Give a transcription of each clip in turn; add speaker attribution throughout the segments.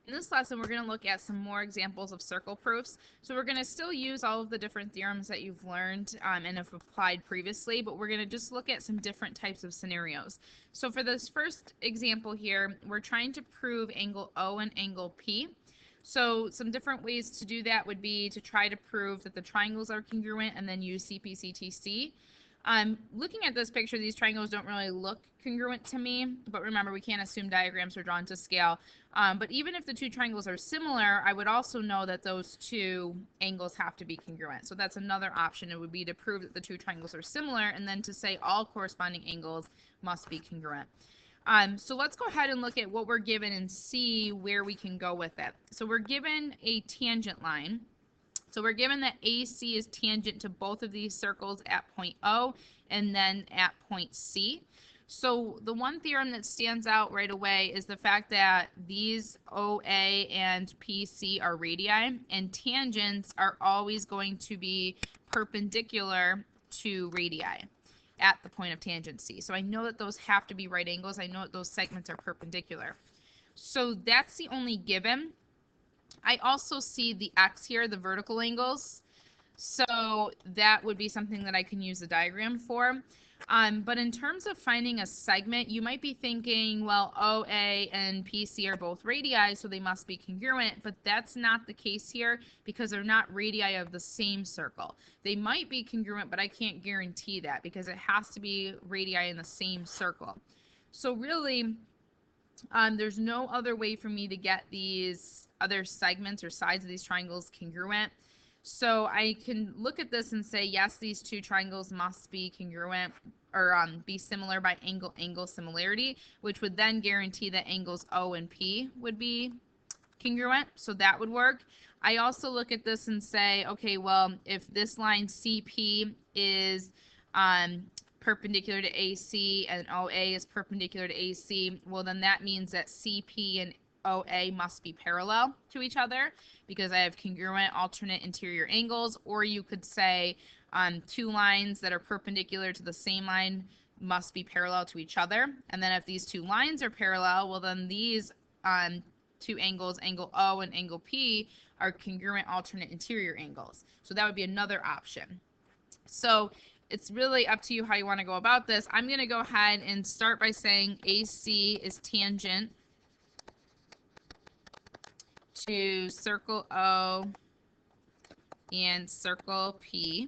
Speaker 1: In this lesson, we're going to look at some more examples of circle proofs. So we're going to still use all of the different theorems that you've learned and have applied previously, but we're going to just look at some different types of scenarios. So for this first example here, we're trying to prove angle O and angle P. So some different ways to do that would be to try to prove that the triangles are congruent and then use CP/CTC. Looking at this picture, these triangles don't really look congruent to me, but remember, we can't assume diagrams are drawn to scale. But even if the two triangles are similar, I would also know that those two angles have to be congruent. So that's another option. It would be to prove that the two triangles are similar, and then to say all corresponding angles must be congruent. So let's go ahead and look at what we're given and see where we can go with it. So we're given a tangent line. So we're given that AC is tangent to both of these circles at point O and then at point C. So the one theorem that stands out right away is the fact that these OA and PC are radii, and tangents are always going to be perpendicular to radii at the point of tangent C. So I know that those have to be right angles. I know that those segments are perpendicular. So that's the only given. I also see the X here, the vertical angles. So that would be something that I can use the diagram for. But in terms of finding a segment, you might be thinking, well, OA and PC are both radii, so they must be congruent, but that's not the case here because they're not radii of the same circle. They might be congruent, but I can't guarantee that because it has to be radii in the same circle. So really, there's no other way for me to get these other segments or sides of these triangles congruent. So I can look at this and say, yes, these two triangles must be congruent or be similar by angle-angle similarity, which would then guarantee that angles O and P would be congruent. So that would work. I also look at this and say, okay, well, if this line CP is perpendicular to AC and OA is perpendicular to AC, well, then that means that CP and OA must be parallel to each other because I have congruent alternate interior angles. Or you could say two lines that are perpendicular to the same line must be parallel to each other. And then if these two lines are parallel, well, then these two angles, angle O and angle P, are congruent alternate interior angles. So that would be another option. So it's really up to you how you want to go about this. I'm going to go ahead and start by saying AC is tangent to circle O and circle P.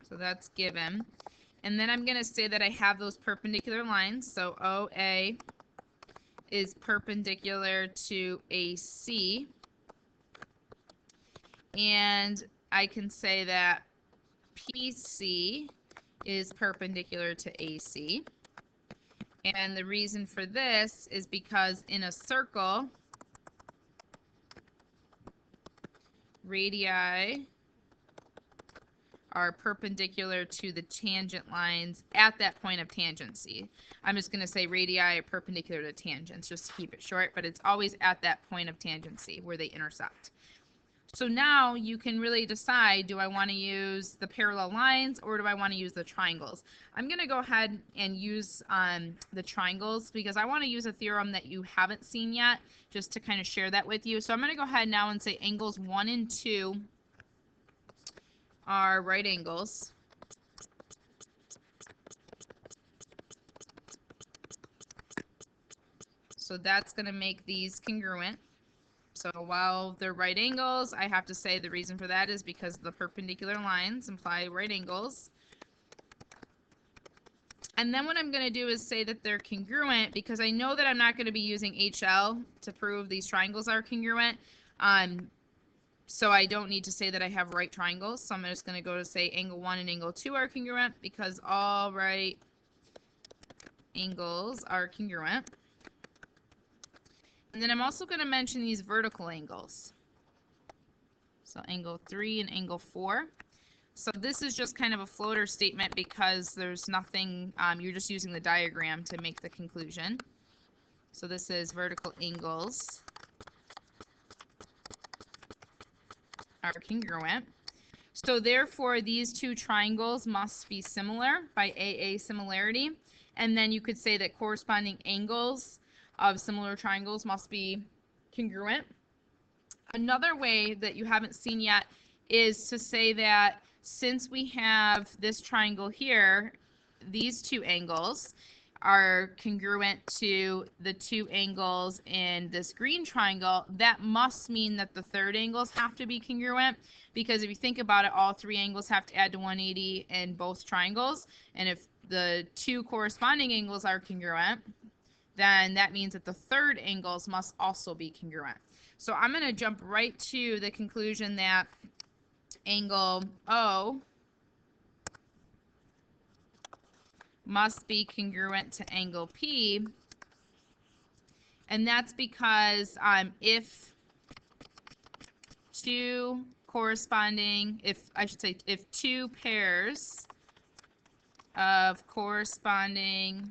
Speaker 1: So that's given. And then I'm going to say that I have those perpendicular lines. So OA is perpendicular to AC. And I can say that PC is perpendicular to AC. And the reason for this is because in a circle, radii are perpendicular to the tangent lines at that point of tangency. I'm just going to say radii are perpendicular to tangents just to keep it short, but it's always at that point of tangency where they intersect. So now you can really decide, do I want to use the parallel lines or do I want to use the triangles? I'm going to go ahead and use the triangles because I want to use a theorem that you haven't seen yet just to kind of share that with you. So I'm going to go ahead now and say angles 1 and 2 are right angles. So that's going to make these congruent. So while they're right angles, I have to say the reason for that is because the perpendicular lines imply right angles. And then what I'm going to do is say that they're congruent because I know that I'm not going to be using HL to prove these triangles are congruent. So I don't need to say that I have right triangles. So I'm just going to go to say angle 1 and angle 2 are congruent because all right angles are congruent. And then I'm also going to mention these vertical angles. So angle 3 and angle 4. So this is just kind of a floater statement because there's nothing, you're just using the diagram to make the conclusion. So this is vertical angles are congruent. So therefore, these two triangles must be similar by AA similarity. And then you could say that corresponding angles of similar triangles must be congruent. Another way that you haven't seen yet is to say that since we have this triangle here, these two angles are congruent to the two angles in this green triangle, that must mean that the third angles have to be congruent, because if you think about it, all three angles have to add to 180 in both triangles, and if the two corresponding angles are congruent, then that means that the third angles must also be congruent. So I'm going to jump right to the conclusion that angle O must be congruent to angle P, and that's because if two pairs of corresponding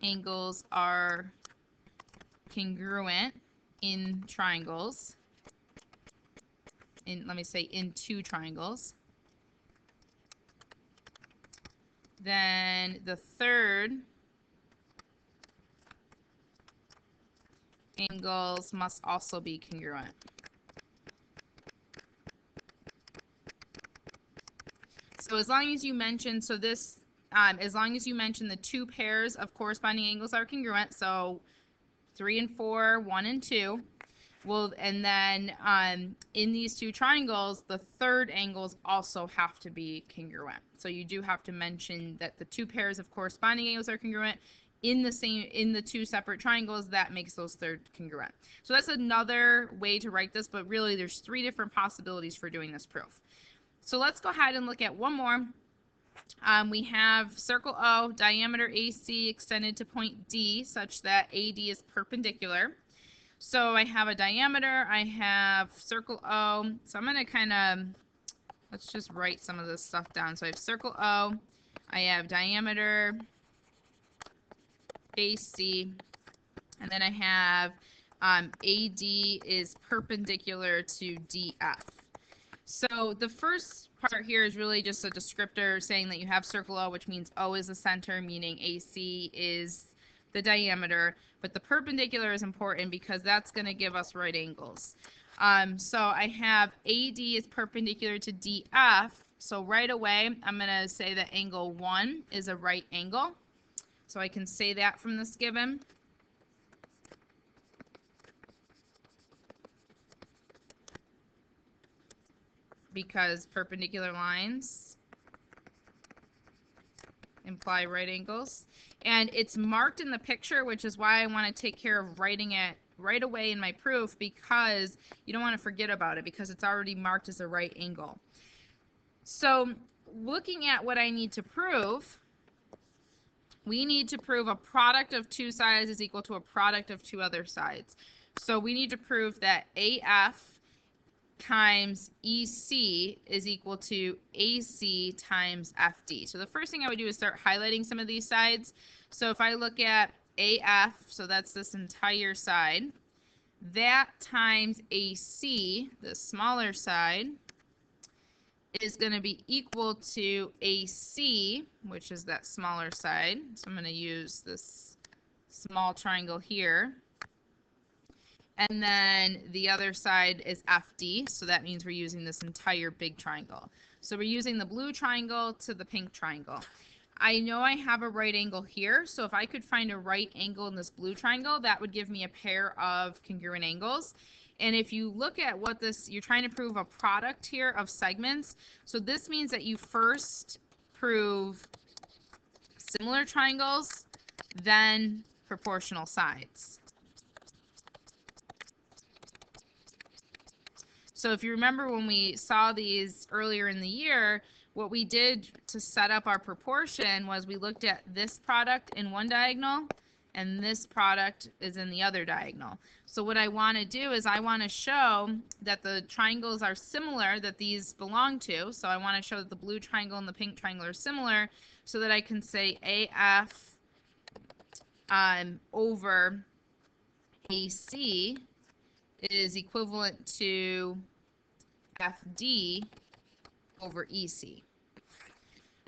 Speaker 1: angles are congruent in triangles, in two triangles, then the third angles must also be congruent. So as long as you mention, as long as you mention the two pairs of corresponding angles are congruent, so 3 and 4, 1 and 2, well, and then in these two triangles, the third angles also have to be congruent. So you do have to mention that the two pairs of corresponding angles are congruent in the two separate triangles. That makes those third congruent. So that's another way to write this, but really there's three different possibilities for doing this proof. So let's go ahead and look at one more. We have circle O, diameter AC extended to point D such that AD is perpendicular. So I have a diameter, I have circle O. So I'm going to let's just write some of this stuff down. So I have circle O, I have diameter AC, and then I have AD is perpendicular to DF. So the first part here is really just a descriptor saying that you have circle O, which means O is the center, meaning AC is the diameter, but the perpendicular is important because that's going to give us right angles. So I have AD is perpendicular to DF, so right away I'm going to say that angle 1 is a right angle. So I can say that from this given. Because perpendicular lines imply right angles. And it's marked in the picture, which is why I want to take care of writing it right away in my proof, because you don't want to forget about it because it's already marked as a right angle. So looking at what I need to prove, we need to prove a product of two sides is equal to a product of two other sides. So we need to prove that AF times EC is equal to AC times FD. So the first thing I would do is start highlighting some of these sides. So if I look at AF, so that's this entire side, that times AC, the smaller side, is going to be equal to AC, which is that smaller side. So I'm going to use this small triangle here. And then the other side is FD, so that means we're using this entire big triangle. So we're using the blue triangle to the pink triangle. I know I have a right angle here, so if I could find a right angle in this blue triangle, that would give me a pair of congruent angles. And if you look at what this, you're trying to prove a product here of segments. So this means that you first prove similar triangles, then proportional sides. So if you remember when we saw these earlier in the year, what we did to set up our proportion was we looked at this product in one diagonal and this product is in the other diagonal. So what I want to do is I want to show that the triangles are similar that these belong to. So I want to show that the blue triangle and the pink triangle are similar so that I can say AF over AC is equivalent to FD over EC.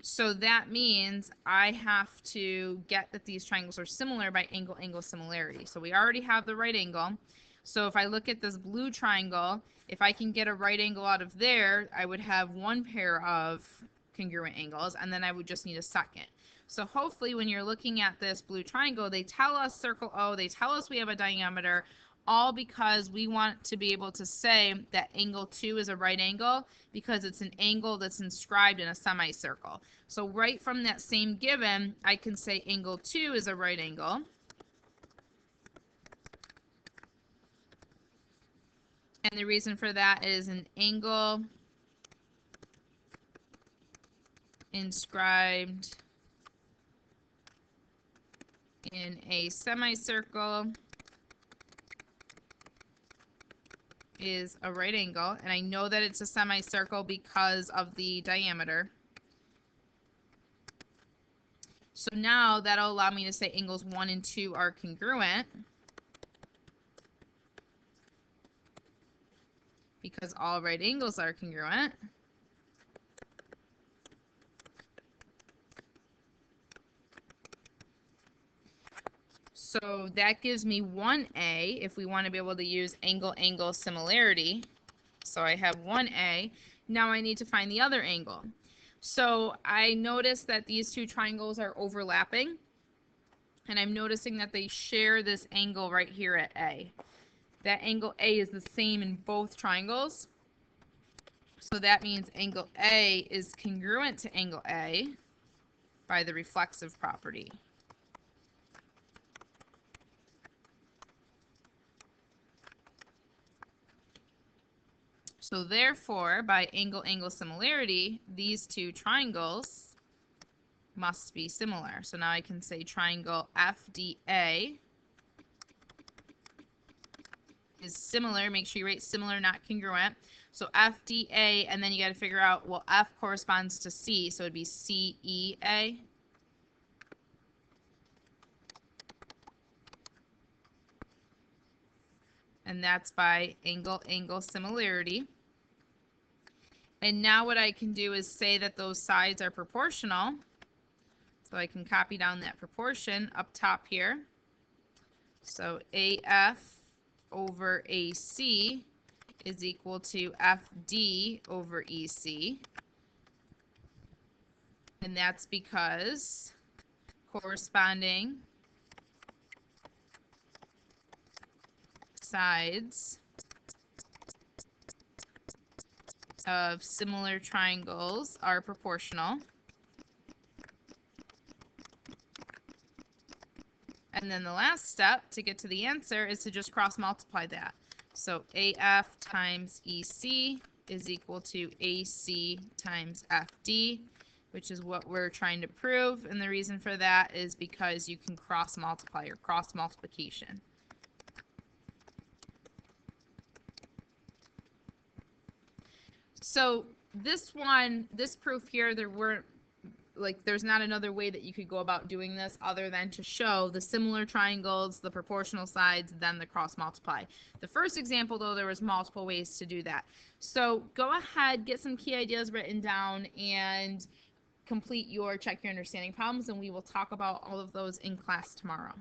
Speaker 1: So that means I have to get that these triangles are similar by angle-angle similarity. So we already have the right angle. So if I look at this blue triangle, if I can get a right angle out of there, I would have one pair of congruent angles, and then I would just need a second. So hopefully when you're looking at this blue triangle, they tell us circle O, they tell us we have a diameter, all because we want to be able to say that angle 2 is a right angle because it's an angle that's inscribed in a semicircle. So right from that same given, I can say angle 2 is a right angle. And the reason for that is an angle inscribed in a semicircle is a right angle, and I know that it's a semicircle because of the diameter. So now that'll allow me to say angles 1 and 2 are congruent because all right angles are congruent. So that gives me 1A if we want to be able to use angle-angle similarity. So I have 1A. Now I need to find the other angle. So I notice that these two triangles are overlapping, and I'm noticing that they share this angle right here at A. That angle A is the same in both triangles. So that means angle A is congruent to angle A by the reflexive property. So therefore, by angle-angle similarity, these two triangles must be similar. So now I can say triangle FDA is similar. Make sure you write similar, not congruent. So FDA, and then you got to figure out, well, F corresponds to C, so it'd be CEA. And that's by angle-angle similarity. And now what I can do is say that those sides are proportional. So I can copy down that proportion up top here. So AF over AC is equal to FD over EC. And that's because corresponding sides of similar triangles are proportional. And then the last step to get to the answer is to just cross multiply that. So AF times EC is equal to AC times FD, which is what we're trying to prove. And the reason for that is because you can cross multiply or cross multiplication. So this proof here, there's not another way that you could go about doing this other than to show the similar triangles, the proportional sides, then the cross multiply. The first example, though, there was multiple ways to do that. So go ahead, get some key ideas written down, and complete your check your understanding problems, and we will talk about all of those in class tomorrow.